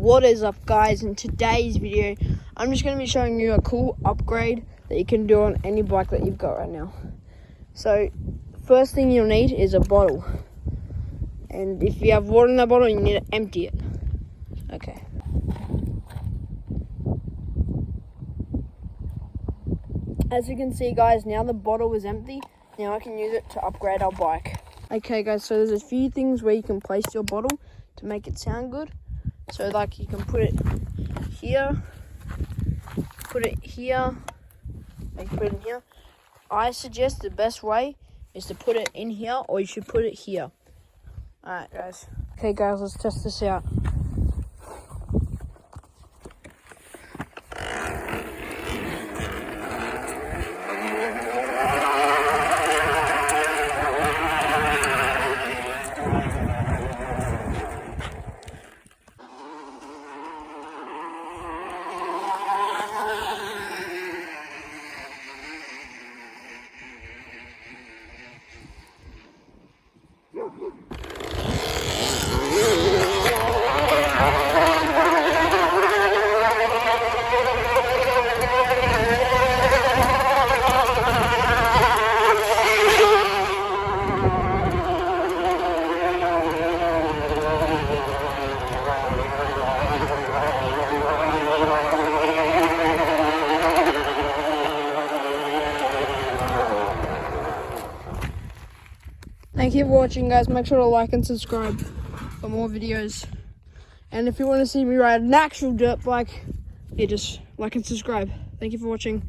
What is up, guys? In today's video I'm just going to be showing you a cool upgrade that you can do on any bike that you've got right now. So first thing you'll need is a bottle, and if you have water in that bottle you need to empty it. Okay, as you can see, guys, now the bottle is empty. Now I can use it to upgrade our bike. Okay guys, so there's a few things where you can place your bottle to make it sound good. So like you can put it here, put it here, like put it in here. I suggest the best way is to put it in here, or you should put it here. Alright guys. Okay guys, let's test this out. Thank you for watching, guys. Make sure to like and subscribe for more videos. And if you want to see me ride an actual dirt bike, yeah, just like and subscribe. Thank you for watching.